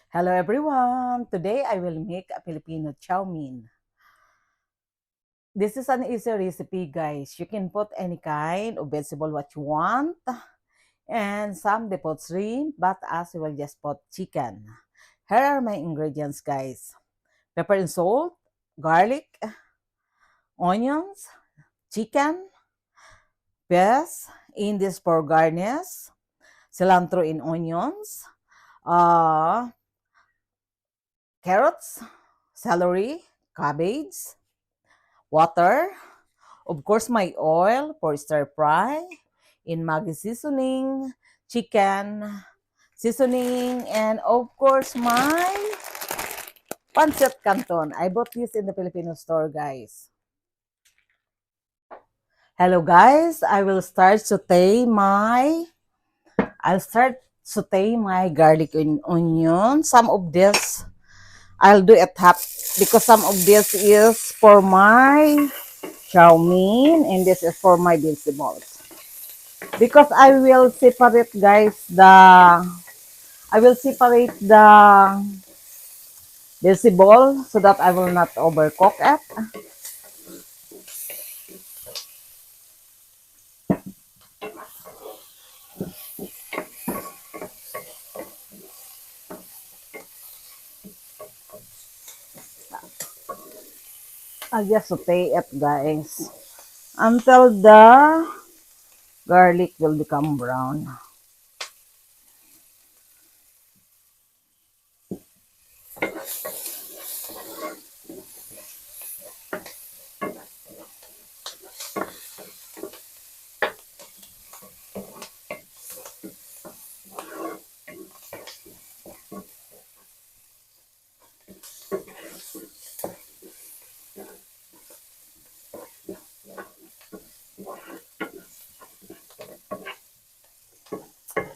Hello everyone! Today I will make a Filipino chow mein. This is an easy recipe guys. You can put any kind of vegetable what you want. And some they put shrimp, but us we will just put chicken. Here are my ingredients guys. Pepper and salt, garlic, onions, chicken, peas, in this for garnish, cilantro in onions, uh, carrots, celery, cabbage, water, of course, my oil for stir fry, in Maggi seasoning, chicken seasoning, and of course, my pancit canton. I bought this in the Filipino store, guys. Hello, guys. I'll start saute my garlic and onion. Some of this, I'll do it half because some of this is for my chow mein and this is for my vegetables. Because I will separate the vegetable so that I will not overcook it. I'll just saute it guys until the garlic will become brown.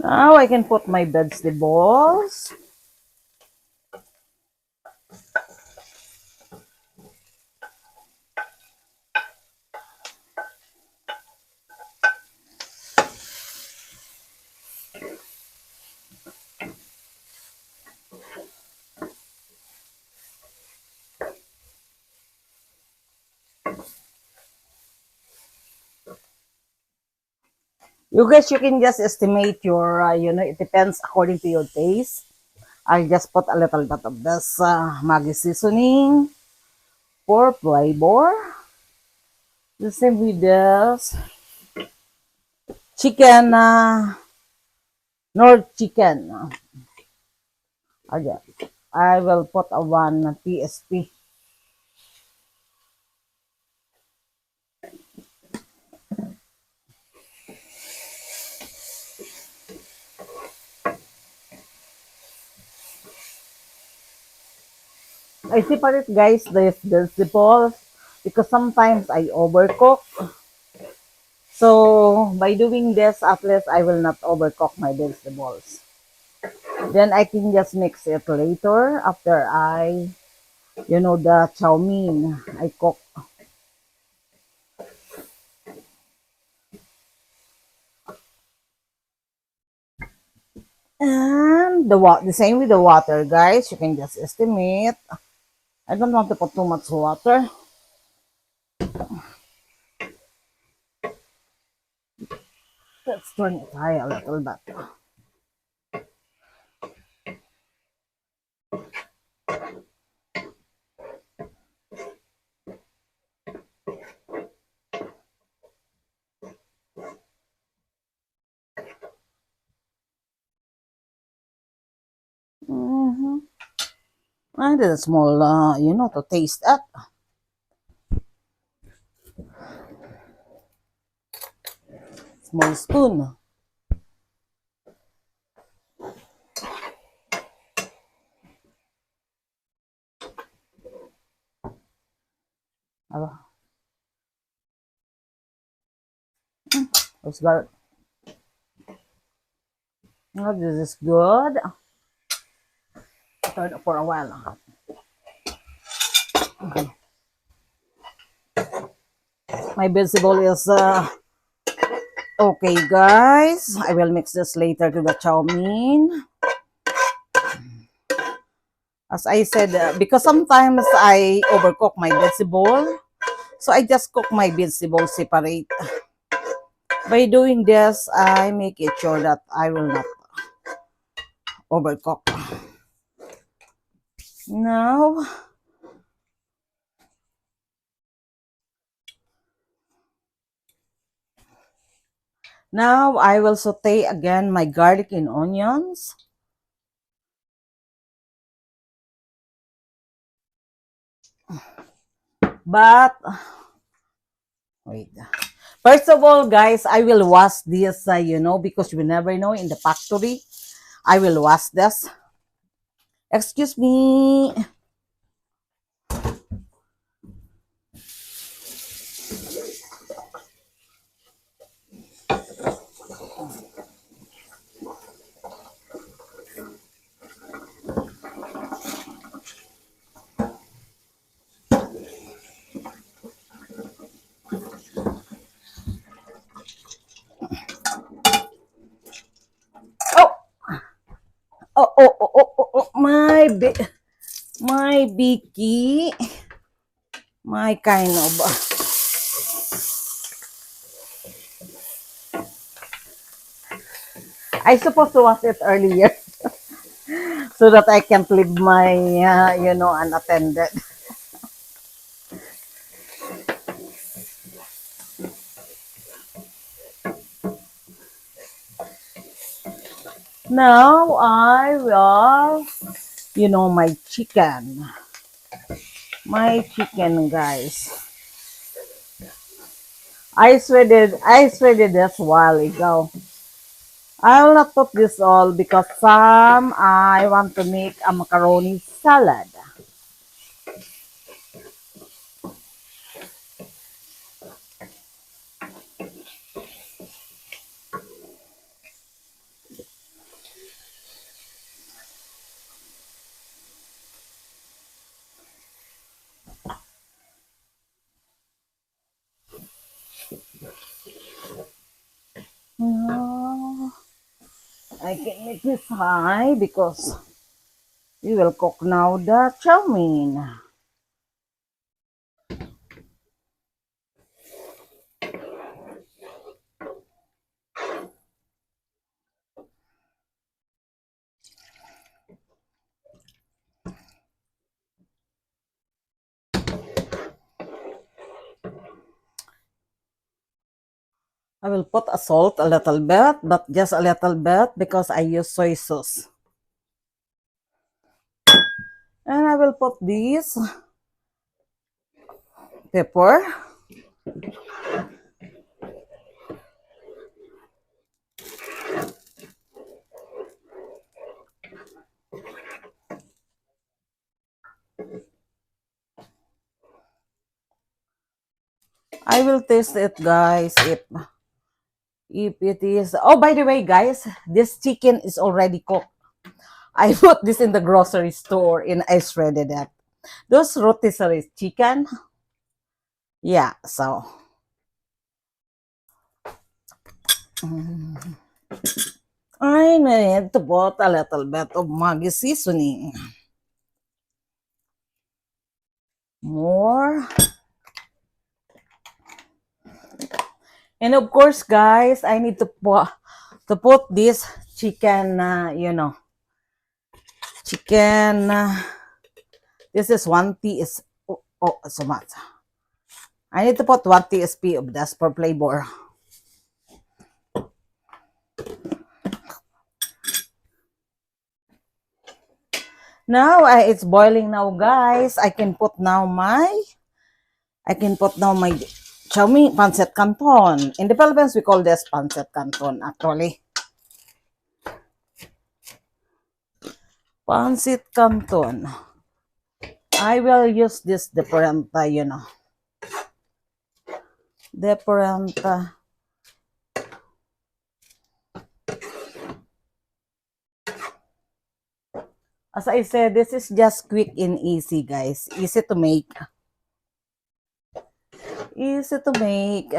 Now I can put my vegetables. You can just estimate your, it depends according to your taste. I just put a little bit of this Maggi seasoning for flavor. The same with this chicken, North chicken. Again, I will put a one TSP. I separate guys this vegetables because sometimes I overcook. So by doing this, at least I will not overcook my vegetables. Then I can just mix it later after the chow mein I cook. And the same with the water, guys. You can just estimate. I don't want to put too much water. Let's turn it high a little bit. Mm-hmm. And then a small, to taste it. Small spoon. It's good. Oh, this is good. Turn it for a while. Okay. My vegetable is okay, guys. I will mix this later to the chow mein. As I said, because sometimes I overcook my vegetable, so I just cook my vegetables separate. By doing this, I make it sure that I will not overcook. Now, now I will saute again my garlic and onions. But wait. First of all, guys, I will wash this, because you never know in the factory. I will wash this. Excuse me. Oh, my Vicky, my kind of. I supposed to wash it earlier so that I can't leave my, unattended. Now I will, my chicken. My chicken, guys. I shredded this while ago. I will not put this all because some I want to make a macaroni salad. No, I can make this high because we will cook now the chow mein. I will put a salt a little bit, but just a little bit because I use soy sauce. And I will put this pepper. I will taste it, guys, if it is. Oh, by the way, guys, this chicken is already cooked. I bought this in the grocery store and I shredded it. Those rotisserie chicken. Yeah, so I need to put a little bit of Maggi seasoning. More. And of course, guys, I need to put this chicken, chicken. This is 1 teaspoon. Oh, so much. I need to put 1 teaspoon of this for flavor. Now it's boiling now, guys. I can put now my chow mein pancit canton. In the Philippines, we call this pancit canton actually. Pancit canton. I will use this different, different. As I said, this is just quick and easy, guys. Easy to make. Easy to make.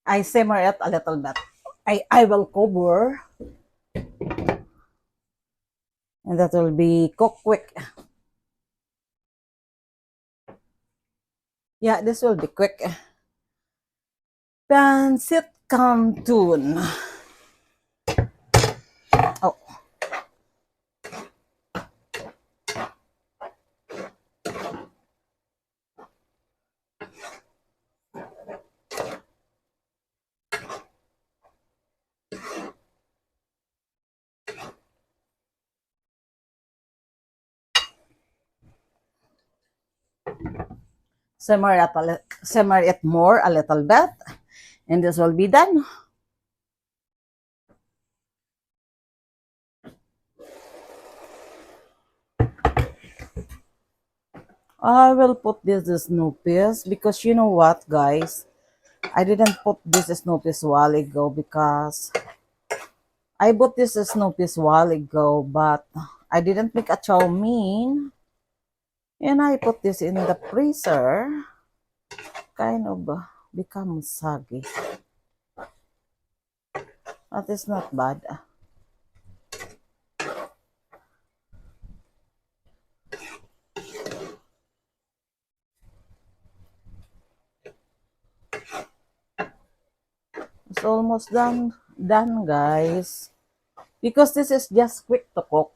I simmer it a little bit. I will cover, and that will be cooked quick. Yeah, this will be quick. Pancit Canton. Oh, simmer it more a little bit, and this will be done. I will put this Snoopy's because you know what, guys? I didn't put this Snoopy's while ago because I bought this Snoopy's while ago, but I didn't make a chow mein, and I put this in the freezer. Kind of become soggy. That is not bad. It's almost done, guys. Because this is just quick to cook.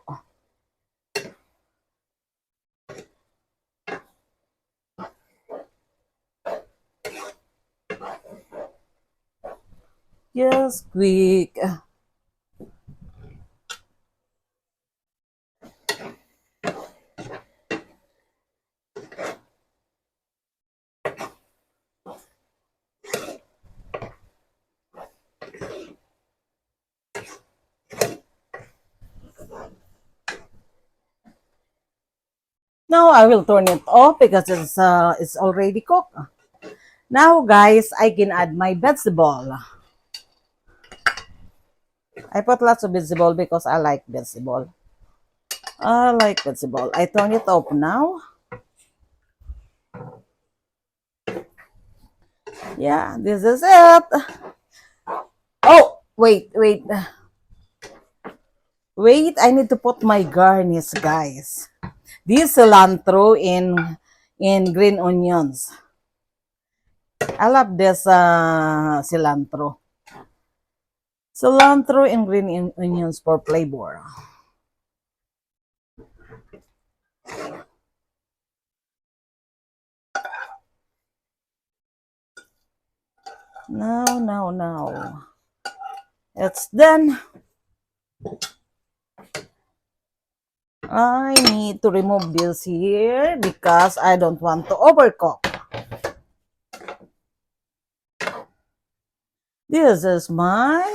Just quick. Now I will turn it off because it's already cooked. Now, guys, I can add my vegetable. I put lots of vegetable because I like vegetable. I like vegetable. I turn it off now. Yeah, this is it. Oh, wait. Wait, I need to put my garnish, guys. This cilantro in green onions. I love this cilantro. Cilantro and green onions for flavor. Now. It's done. I need to remove this here because I don't want to overcook. This is my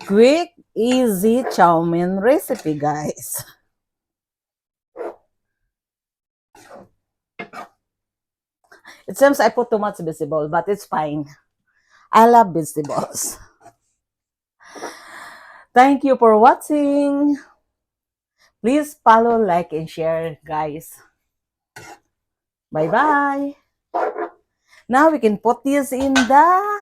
quick, easy chow mein recipe, guys. It seems I put too much vegetable, but it's fine. I love vegetables. Thank you for watching. Please follow, like, and share, guys. Bye-bye. Now we can put this in the